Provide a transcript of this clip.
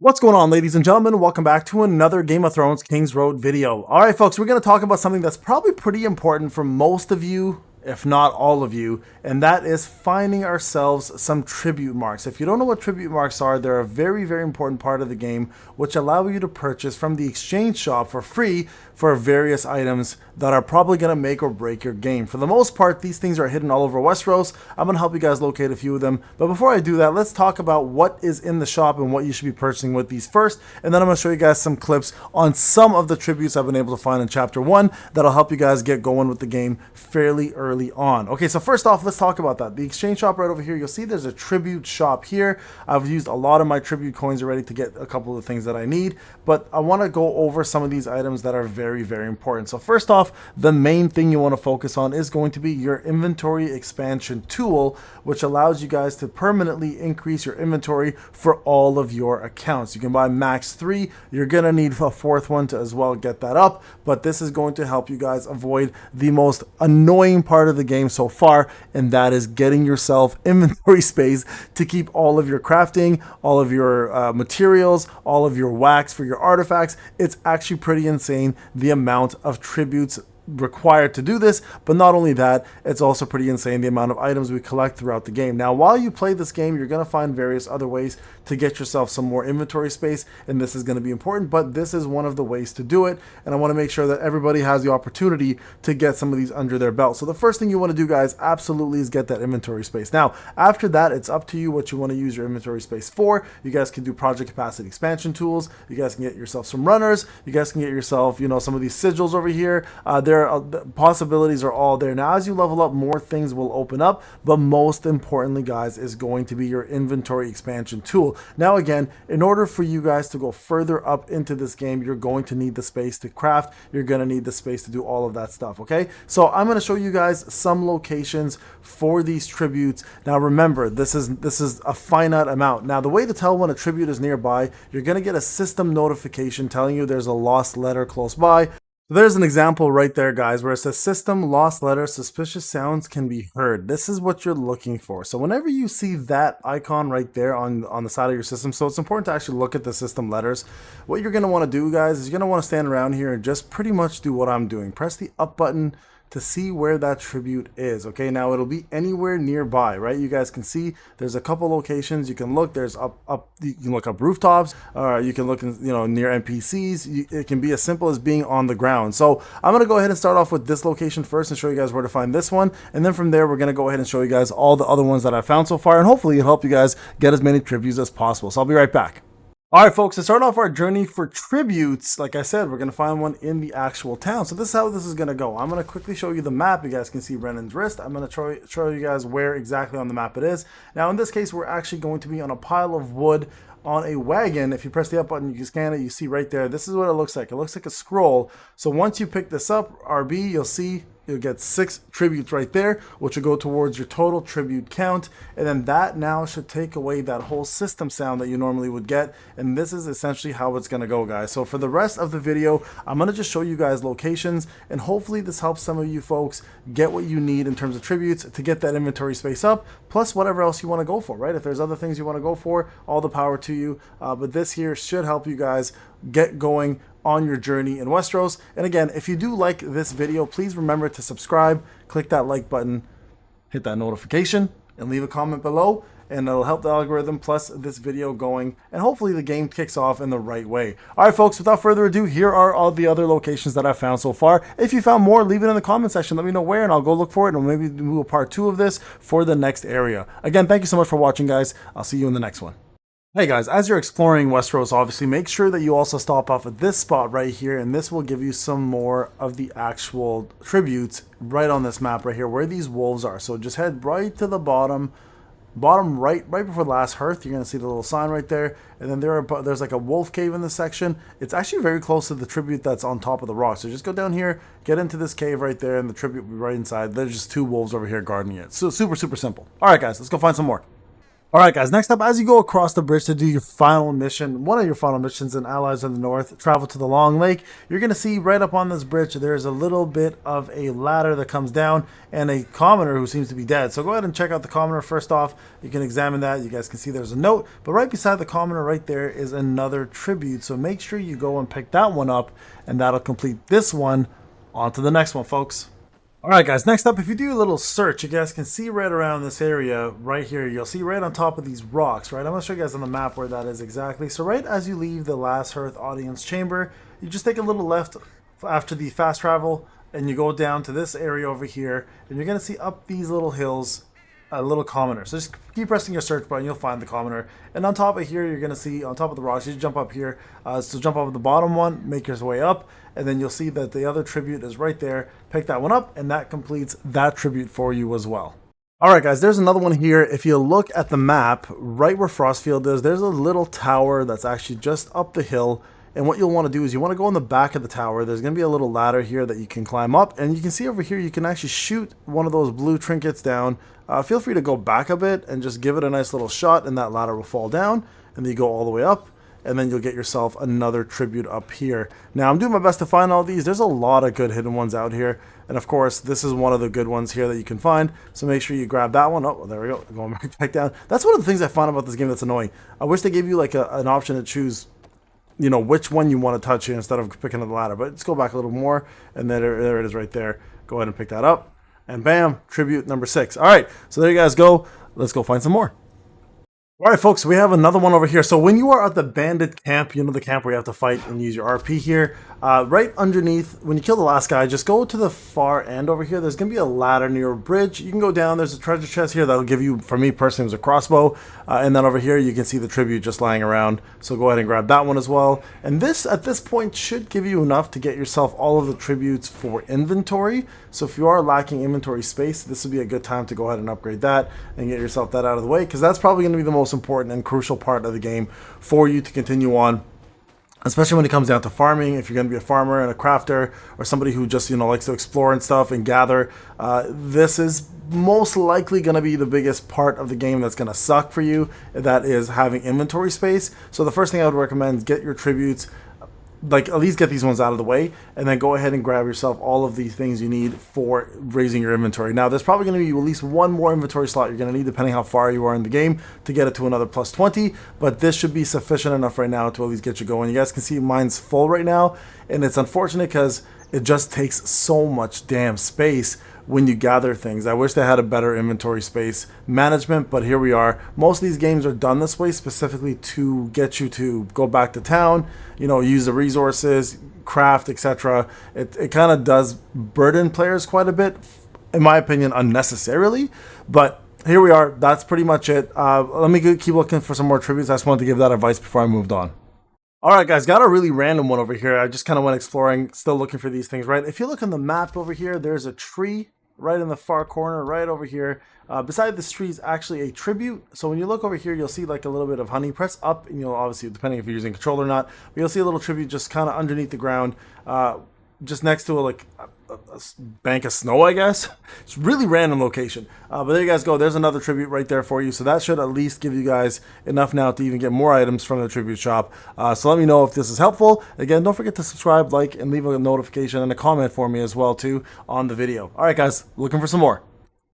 What's going on, ladies and gentlemen? Welcome back to another Game of Thrones KingsRoad video. All right, folks, we're going to talk about something that's probably pretty important for most of you, if not all of you, and that is finding ourselves some tribute marks. If you don't know what tribute marks are, they're a very, very important part of the game, which allow you to purchase from the exchange shop for free for various items that are probably going to make or break your game. For the most part, these things are hidden all over Westeros. I'm going to help you guys locate a few of them. But before I do that, let's talk about what is in the shop and what you should be purchasing with these first. And then I'm going to show you guys some clips on some of the tributes I've been able to find in Chapter 1 that'll help you guys get going with the game fairly early on. Okay, so first off, let's talk about that. The exchange shop right over here, you'll see there's a tribute shop here. I've used a lot of my tribute coins already to get a couple of the things that I need, but I want to go over some of these items that are very, very important. So first off, the main thing you want to focus on is going to be your inventory expansion tool, which allows you guys to permanently increase your inventory for all of your accounts. You can buy max 3. You're going to need a fourth one to as well get that up, but this is going to help you guys avoid the most annoying part of the game so far, and that is getting yourself inventory space to keep all of your crafting, all of your materials, all of your wax for your artifacts. It's actually pretty insane the amount of tributes required to do this, but not only that, it's also pretty insane the amount of items we collect throughout the game. Now, while you play this game, you're going to find various other ways to get yourself some more inventory space, and this is going to be important, but this is one of the ways to do it, and I want to make sure that everybody has the opportunity to get some of these under their belt. So the first thing you want to do, guys, absolutely is get that inventory space. Now, after that, it's up to you what you want to use your inventory space for. You guys can do project capacity expansion tools. You guys can get yourself some runners. You guys can get yourself, some of these sigils over here. The possibilities are all there. Now, as you level up, more things will open up, but most importantly, guys, is going to be your inventory expansion tool. Now, again, in order for you guys to go further up into this game, you're going to need the space to craft. You're going to need the space to do all of that stuff, okay? So I'm going to show you guys some locations for these tributes. Now, remember, this is a finite amount. Now, the way to tell when a tribute is nearby, you're going to get a system notification telling you there's a lost letter close by. There's an example right there, guys, where it says system lost letter, suspicious sounds can be heard. This is what you're looking for. So whenever you see that icon right there on the side of your system, so it's important to actually look at the system letters. What you're going to want to do, guys, is you're going to want to stand around here and just pretty much do what I'm doing. Press the up button to see where that tribute is. Okay, now it'll be anywhere nearby, right? You guys can see there's a couple locations you can look. There's up you can look up rooftops, or you can look in, near NPCs. It can be as simple as being on the ground. So I'm gonna go ahead and start off with this location first and show you guys where to find this one, and then from there we're gonna go ahead and show you guys all the other ones that I found so far, and hopefully it'll help you guys get as many tributes as possible. So I'll be right back. All right, folks, to start off our journey for tributes, like I said, we're going to find one in the actual town. So this is how this is going to go. I'm going to quickly show you the map. You guys can see Brennan's wrist. I'm going to show you guys where exactly on the map it is. Now, in this case, we're actually going to be on a pile of wood on a wagon. If you press the up button, you can scan it. You see right there, this is what it looks like. It looks like a scroll. So once you pick this up, RB, you'll see you'll get 6 tributes right there, which will go towards your total tribute count. And then that now should take away that whole system sound that you normally would get. And this is essentially how it's going to go, guys. So for the rest of the video, I'm going to just show you guys locations, and hopefully this helps some of you folks get what you need in terms of tributes to get that inventory space up, plus whatever else you want to go for, right? If there's other things you want to go for, all the power to you. But this here should help you guys get going on your journey in Westeros. And again, if you do like this video, please remember to subscribe, click that like button, hit that notification, and leave a comment below, and it'll help the algorithm plus this video going, and hopefully the game kicks off in the right way. All right, folks, without further ado, here are all the other locations that I found so far. If you found more, leave it in the comment section. Let me know where, and I'll go look for it, and maybe do a part 2 of this for the next area. Again, thank you so much for watching, guys. I'll see you in the next one. Hey guys, as you're exploring Westeros, obviously make sure that you also stop off at this spot right here, and this will give you some more of the actual tributes right on this map right here where these wolves are. So just head right to the bottom right before the last hearth. You're going to see the little sign right there, and then there's like a wolf cave in this section. It's actually very close to the tribute that's on top of the rock. So just go down here, get into this cave right there, and the tribute will be right inside. There's just 2 wolves over here guarding it. So super simple. All right, guys, let's go find some more. Alright guys, next up, as you go across the bridge to do your final mission, one of your final missions in Allies of the North, travel to the Long Lake, you're going to see right up on this bridge there's a little bit of a ladder that comes down and a commoner who seems to be dead. So go ahead and check out the commoner first off. You can examine that. You guys can see there's a note, but right beside the commoner right there is another tribute. So make sure you go and pick that one up, and that'll complete this one. On to the next one, folks. Alright guys, next up, if you do a little search, you guys can see right around this area right here, you'll see right on top of these rocks, right? I'm going to show you guys on the map where that is exactly. So right as you leave the Last Hearth audience chamber, you just take a little left after the fast travel, and you go down to this area over here, and you're going to see up these little hills a little commoner. So just keep pressing your search button, you'll find the commoner. And on top of here, you're going to see on top of the rocks, you jump up here. So jump up the bottom one, make your way up, and then you'll see that the other tribute is right there. Pick that one up, and that completes that tribute for you as well. Alright guys, there's another one here. If you look at the map, right where Frostfield is, there's a little tower that's actually just up the hill. And what you'll want to do is you want to go in the back of the tower. There's going to be a little ladder here that you can climb up. And you can see over here, you can actually shoot one of those blue trinkets down. Feel free to go back a bit and just give it a nice little shot, and that ladder will fall down. And then you go all the way up, and then you'll get yourself another tribute up here. Now, I'm doing my best to find all these. There's a lot of good hidden ones out here. And of course, this is one of the good ones here that you can find. So make sure you grab that one. Oh, there we go. Going back down. That's one of the things I found about this game that's annoying. I wish they gave you like an option to choose, you know, which one you want to touch here instead of picking up the ladder. But let's go back a little more, and then there it is right there. Go ahead and pick that up, and bam, tribute number 6. All right, so there you guys go. Let's go find some more. All right, folks, we have another one over here. So when you are at the bandit camp, you know, the camp where you have to fight and use your RP here, right underneath, when you kill the last guy, just go to the far end over here. There's going to be a ladder near a bridge. You can go down. There's a treasure chest here that'll give you, for me personally, it was a crossbow. And then over here, you can see the tribute just lying around. So go ahead and grab that one as well. And this, at this point, should give you enough to get yourself all of the tributes for inventory. So if you are lacking inventory space, this would be a good time to go ahead and upgrade that and get yourself that out of the way, because that's probably going to be the most important and crucial part of the game for you to continue on, especially when it comes down to farming. If you're going to be a farmer and a crafter, or somebody who just, you know, likes to explore and stuff and gather, this is most likely going to be the biggest part of the game that's going to suck for you. That is having inventory space. So the first thing I would recommend is get your tributes, like at least get these ones out of the way, and then go ahead and grab yourself all of the things you need for raising your inventory. Now, there's probably going to be at least one more inventory slot you're going to need, depending how far you are in the game, to get it to another plus 20, but this should be sufficient enough right now to at least get you going. You guys can see mine's full right now, and it's unfortunate because it just takes so much damn space when you gather things. I wish they had a better inventory space management, but here we are. Most of these games are done this way specifically to get you to go back to town, you know, use the resources, craft, etc. It kind of does burden players quite a bit, in my opinion, unnecessarily, but here we are. That's pretty much it. Let me keep looking for some more tributes. I just wanted to give that advice before I moved on. Alright guys, got a really random one over here. I just kind of went exploring, still looking for these things, right? If you look on the map over here, there's a tree right in the far corner, right over here. Beside this tree is actually a tribute. So when you look over here, you'll see like a little bit of honey. Press up, and you'll obviously, depending if you're using control or not, but you'll see a little tribute just kind of underneath the ground, just next to a bank of snow, I guess. It's a really random location. But there you guys go. There's another tribute right there for you. So that should at least give you guys enough now to even get more items from the tribute shop. So let me know if this is helpful. Again, don't forget to subscribe, like, and leave a notification and a comment for me as well, too, on the video. All right, guys, looking for some more.